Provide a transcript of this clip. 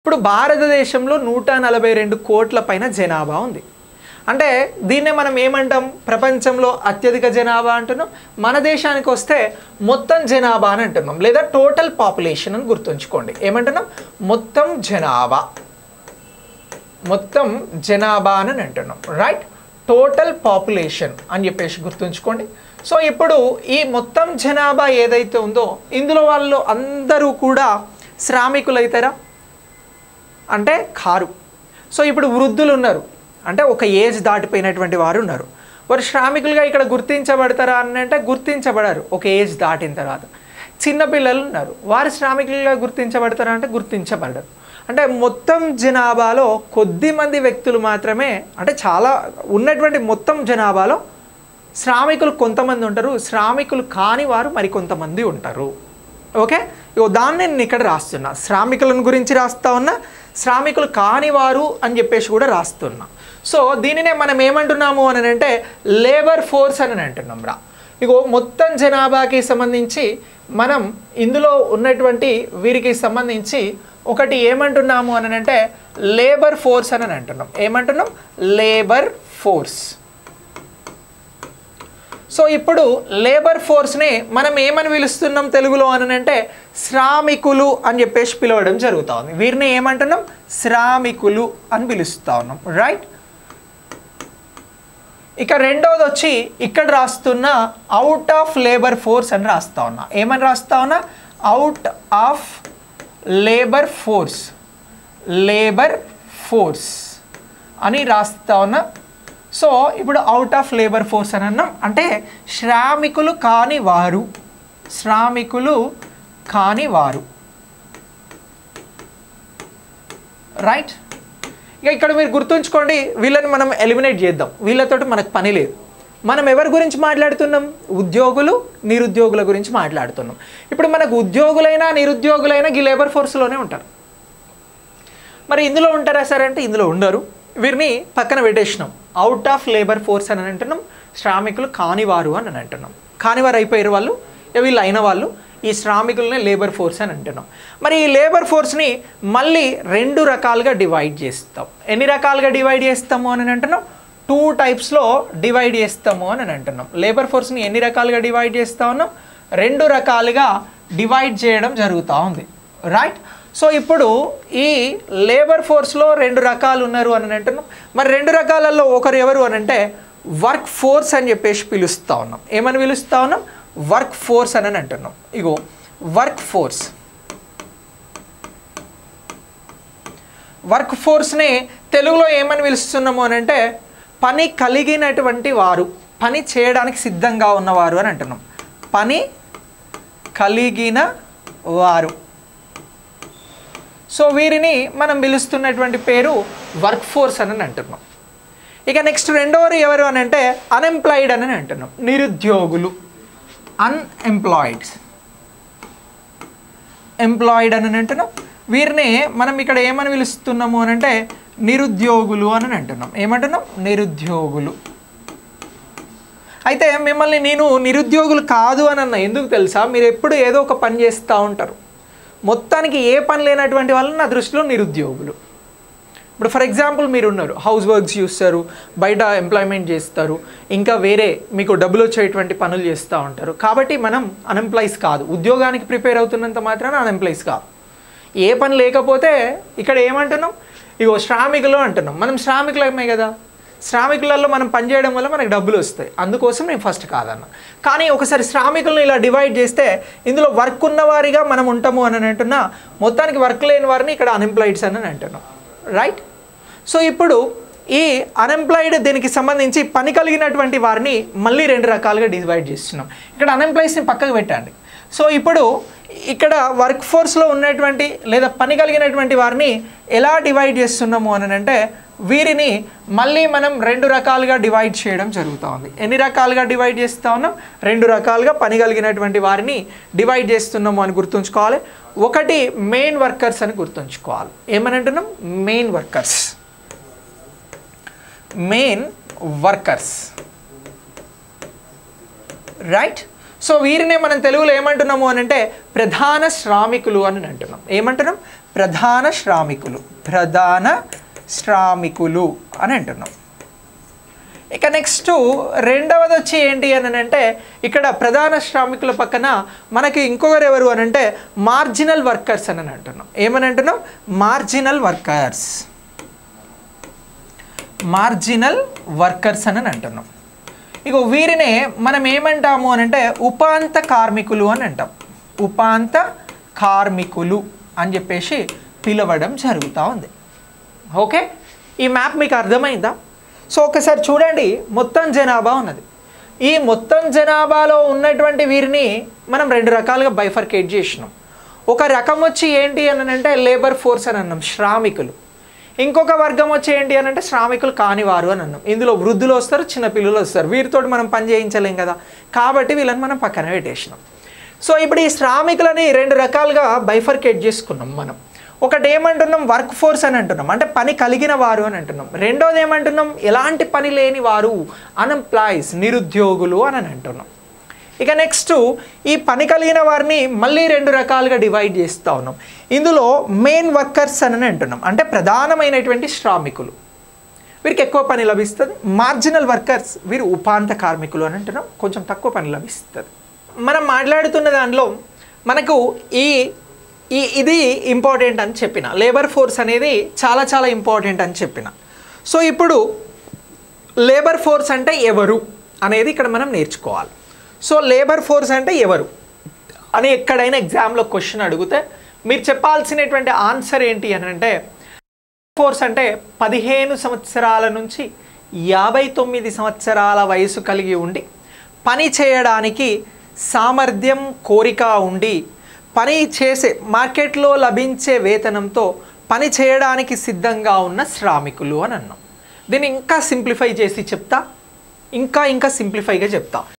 ఇప్పుడు భారతదేశంలో 142 కోట్ల పైన జనాభా ఉంది. అంటే దీన్నే మనం ఏమంటాం, ప్రపంచంలో అత్యధిక జనాభా అంటున్నాం. మన దేశానికి వస్తే మొత్తం జనాభా అని అంటున్నాం, లేదా టోటల్ పాపులేషన్ అని గుర్తుంచుకోండి. ఏమంటున్నాం, మొత్తం జనాభా అని అంటున్నాం, రైట్? టోటల్ పాపులేషన్ అని చెప్పేసి గుర్తుంచుకోండి. సో ఇప్పుడు ఈ మొత్తం జనాభా ఏదైతే ఉందో ఇందులో వాళ్ళు అందరూ కూడా శ్రామికులు అవుతారా అంటే కారు. సో ఇప్పుడు వృద్ధులు ఉన్నారు, అంటే ఒక ఏజ్ దాటిపోయినటువంటి వారు ఉన్నారు, వారు శ్రామికులుగా ఇక్కడ గుర్తించబడతారా అని అంటే గుర్తించబడరు ఒక ఏజ్ దాటిన తర్వాత. చిన్నపిల్లలు ఉన్నారు, వారు శ్రామికులుగా గుర్తించబడతారా అంటే గుర్తించబడరు. అంటే మొత్తం జనాభాలో కొద్ది మంది వ్యక్తులు మాత్రమే, అంటే చాలా ఉన్నటువంటి మొత్తం జనాభాలో శ్రామికులు కొంతమంది ఉంటారు, శ్రామికులు కాని వారు మరికొంతమంది ఉంటారు. ఓకే, ఇగో దాన్ని నేను ఇక్కడ రాస్తున్నా, శ్రామికులను గురించి రాస్తా ఉన్నా, శ్రామికులు కానివారు అని చెప్పేసి కూడా రాస్తున్నా. సో దీనినే మనం ఏమంటున్నాము అని అంటే లేబర్ ఫోర్స్ అని అంటున్నాం రా. ఇగో మొత్తం జనాభాకి సంబంధించి మనం ఇందులో ఉన్నటువంటి వీరికి సంబంధించి ఒకటి ఏమంటున్నాము అని అంటే లేబర్ ఫోర్స్ అని అంటున్నాం. ఏమంటున్నాం, లేబర్ ఫోర్స్. సో ఇప్పుడు లేబర్ ఫోర్స్ని మనం ఏమని పిలుస్తున్నాం తెలుగులో అని అంటే శ్రామికులు అని చెప్పేసి పిలవడం జరుగుతూ ఉంది. వీరిని ఏమంటున్నాం, శ్రామికులు అని పిలుస్తూ ఉన్నాం, రైట్? ఇక రెండోది వచ్చి ఇక్కడ రాస్తున్న అవుట్ ఆఫ్ లేబర్ ఫోర్స్ అని రాస్తా ఉన్నా. ఏమని రాస్తా ఉన్నా, out of labour force, labour force అని రాస్తా ఉన్నా. సో ఇప్పుడు అవుట్ ఆఫ్ లేబర్ ఫోర్స్ అని అన్నాం, అంటే శ్రామికులు కాని వారు, శ్రామికులు కాని వారు, రైట్? ఇక ఇక్కడ మీరు గుర్తుంచుకోండి, వీళ్ళని మనం ఎలిమినేట్ చేద్దాం, వీళ్ళతోటి మనకు పని లేదు. మనం ఎవరి గురించి మాట్లాడుతున్నాం, ఉద్యోగులు నిరుద్యోగుల గురించి మాట్లాడుతున్నాం. ఇప్పుడు మనకు ఉద్యోగులైనా నిరుద్యోగులైనా ఈ లేబర్ ఫోర్స్లోనే ఉంటారు. మరి ఇందులో ఉంటారా సార్ అంటే ఇందులో ఉండరు, వీరిని పక్కన పెట్టేసినాం. అవుట్ ఆఫ్ లేబర్ ఫోర్స్ అని అంటున్నాం, శ్రామికులు కానివారు అని అంటున్నాం. కానివారు అయిపోయారు వాళ్ళు, వీళ్ళు అయిన వాళ్ళు, ఈ శ్రామికులనే లేబర్ ఫోర్స్ అని అంటున్నాం. మరి ఈ లేబర్ ఫోర్స్ని మళ్ళీ రెండు రకాలుగా డివైడ్ చేస్తాం. ఎన్ని రకాలుగా డివైడ్ చేస్తాము అని అంటున్నాం, 2 టైప్స్లో డివైడ్ చేస్తాము అని అంటున్నాం. లేబర్ ఫోర్స్ని ఎన్ని రకాలుగా డివైడ్ చేస్తా ఉన్నాం, 2 రకాలుగా డివైడ్ చేయడం జరుగుతూ ఉంది, రైట్? సో ఇప్పుడు ఈ లేబర్ ఫోర్స్లో 2 రకాలు ఉన్నారు అని అంటున్నాం. మరి 2 రకాలలో ఒకరు ఎవరు అని అంటే వర్క్ ఫోర్స్ అని చెప్పేసి పిలుస్తూ ఉన్నాం. ఏమని పిలుస్తూ ఉన్నాం, వర్క్ ఫోర్స్ అని అంటున్నాం. ఇగో వర్క్ ఫోర్స్, వర్క్ ఫోర్స్ని తెలుగులో ఏమని పిలుస్తున్నాము అని అంటే పని కలిగినటువంటి వారు, పని చేయడానికి సిద్ధంగా ఉన్నవారు అని అంటున్నాం. పని కలిగిన వారు. సో వీరిని మనం పిలుస్తున్నటువంటి పేరు వర్క్ ఫోర్స్ అని అంటున్నాం. ఇక నెక్స్ట్ రెండోరు ఎవరు అని అంటే అన్ఎంప్లాయిడ్ అని అంటున్నాం, నిరుద్యోగులు, అన్ఎంప్లాయిడ్స్, ఎంప్లాయిడ్ అని అంటున్నాం. వీరిని మనం ఇక్కడ ఏమని పిలుస్తున్నాము అని అంటే నిరుద్యోగులు అని అంటున్నాం. ఏమంటున్నాం, నిరుద్యోగులు. అయితే మిమ్మల్ని నేను నిరుద్యోగులు కాదు అని అన్నా, ఎందుకు తెలుసా, మీరు ఎప్పుడు ఏదో ఒక పని చేస్తూ ఉంటారు, మొత్తానికి ఏ పని లేనటువంటి వాళ్ళని నా దృష్టిలో నిరుద్యోగులు. ఇప్పుడు ఫర్ ఎగ్జాంపుల్ మీరు ఉన్నారు, హౌస్ వర్క్స్ చూస్తారు, బయట ఎంప్లాయ్మెంట్ చేస్తారు, ఇంకా వేరే మీకు డబ్బులు వచ్చేటువంటి పనులు చేస్తూ ఉంటారు. కాబట్టి మనం అన్ఎంప్లాయీస్ కాదు, ఉద్యోగానికి ప్రిపేర్ అవుతున్నంత మాత్రాన అన్ఎంప్లాయీస్ కాదు. ఏ పని లేకపోతే ఇక్కడ ఏమంటున్నాం, ఇగో శ్రామికులు అంటున్నాం. మనం శ్రామికులమే కదా, శ్రామికులలో మనం పనిచేయడం వల్ల మనకు డబ్బులు వస్తాయి, అందుకోసం నేను ఫస్ట్ కాదన్నా. కానీ ఒకసారి శ్రామికులను ఇలా డివైడ్ చేస్తే ఇందులో వర్క్ ఉన్నవారిగా మనం ఉంటాము అని అంటున్నా, మొత్తానికి వర్క్ లేని వారిని ఇక్కడ అన్ఎంప్లాయిడ్స్ అని అంటున్నాం, రైట్? సో ఇప్పుడు ఈ అన్ఎంప్లాయిడ్ దీనికి సంబంధించి పని కలిగినటువంటి వారిని మళ్ళీ 2 రకాలుగా డివైడ్ చేస్తున్నాం. ఇక్కడ అన్ఎంప్లాయీస్ని పక్కకు పెట్టండి. సో ఇప్పుడు ఇక్కడ వర్క్ ఫోర్స్లో ఉన్నటువంటి లేదా పని కలిగినటువంటి వారిని ఎలా డివైడ్ చేస్తున్నాము అని అంటే వీరిని మళ్ళీ మనం 2 రకాలుగా డివైడ్ చేయడం జరుగుతూ ఉంది. ఎన్ని రకాలుగా డివైడ్ చేస్తూ ఉన్నాం, 2 రకాలుగా పని కలిగినటువంటి వారిని డివైడ్ చేస్తున్నాము అని గుర్తుంచుకోవాలి. ఒకటి మెయిన్ వర్కర్స్ అని గుర్తుంచుకోవాలి. ఏమని అంటున్నాం, main workers, main workers, right? So వీరినే మనం తెలుగులో ఏమంటున్నాము అని అంటే ప్రధాన శ్రామికులు అని అంటున్నాం. ఏమంటున్నాం, ప్రధాన శ్రామికులు అని అంటున్నాం. ఇక నెక్స్ట్ రెండవది వచ్చి ఏంటి అని అంటే ఇక్కడ ప్రధాన శ్రామికుల పక్కన మనకి ఇంకొకరు ఎవరు అని అంటే మార్జినల్ వర్కర్స్ అని అంటున్నాం. ఏమని అంటున్నాం? మార్జినల్ వర్కర్స్ అని అంటున్నాం. ఇక వీరినే మనం ఏమంటాము అని అంటే ఉపాంత కార్మికులు అని అంటాం. ఉపాంత కార్మికులు అని చెప్పేసి పిలవడం జరుగుతూ ఉంది. ఓకే, ఈ మ్యాప్ మీకు అర్థమైందా? సో ఒకసారి చూడండి, మొత్తం జనాభా ఉన్నది. ఈ మొత్తం జనాభాలో ఉన్నటువంటి వీరిని మనం రెండు రకాలుగా బైఫర్కేట్ చేసినాం. ఒక రకం వచ్చి ఏంటి అని అంటే లేబర్ ఫోర్స్ అని అన్నాం, శ్రామికులు. ఇంకొక వర్గం వచ్చి ఏంటి అని అంటే శ్రామికులు కానివారు అని అన్నాం. ఇందులో వృద్ధులు వస్తారు, చిన్నపిల్లలు వస్తారు. వీరితో మనం పని చేయించలేం కదా, కాబట్టి వీళ్ళని మనం పక్కన పెట్టేసినాం. సో ఇప్పుడు ఈ శ్రామికులని రెండు రకాలుగా బైఫర్కేట్ చేసుకున్నాం మనం. ఒకటి ఏమంటున్నాం? వర్క్ ఫోర్స్ అని అంటున్నాం, అంటే పని కలిగిన వారు అని అంటున్నాం. రెండోది ఏమంటున్నాం? ఎలాంటి పని లేని వారు, అన్ఎంప్లాయీస్, నిరుద్యోగులు అని అంటున్నాం. ఇక నెక్స్ట్ ఈ పని కలిగిన వారిని మళ్ళీ రెండు రకాలుగా డివైడ్ చేస్తూ ఉన్నాం. ఇందులో మెయిన్ వర్కర్స్ అని అంటున్నాం, అంటే ప్రధానమైనటువంటి శ్రామికులు, వీరికి ఎక్కువ పని లభిస్తుంది. మార్జినల్ వర్కర్స్, వీరు ఉపాంత కార్మికులు అని అంటున్నాం, కొంచెం తక్కువ పని లభిస్తుంది. మనం మాట్లాడుతున్న దానిలో మనకు ఇది ఇంపార్టెంట్ అని చెప్పిన, లేబర్ ఫోర్స్ అనేది చాలా చాలా ఇంపార్టెంట్ అని చెప్పిన. సో ఇప్పుడు లేబర్ ఫోర్స్ అంటే ఎవరు అనేది ఇక్కడ మనం నేర్చుకోవాలి. సో లేబర్ ఫోర్స్ అంటే ఎవరు అని ఎక్కడైనా ఎగ్జామ్లో క్వశ్చన్ అడిగితే మీరు చెప్పాల్సినటువంటి ఆన్సర్ ఏంటి అని అంటే ఫోర్స్ అంటే 15 సంవత్సరాల నుంచి 59 సంవత్సరాల వయసు కలిగి ఉండి పని చేయడానికి సామర్థ్యం, కోరిక ఉండి పని చేసే మార్కెట్లో లభించే వేతనంతో పని చేయడానికి సిద్ధంగా ఉన్న శ్రామికులు అని అన్నాం. దీన్ని ఇంకా సింప్లిఫై చేసి చెప్తా, ఇంకా సింప్లిఫైగా చెప్తా.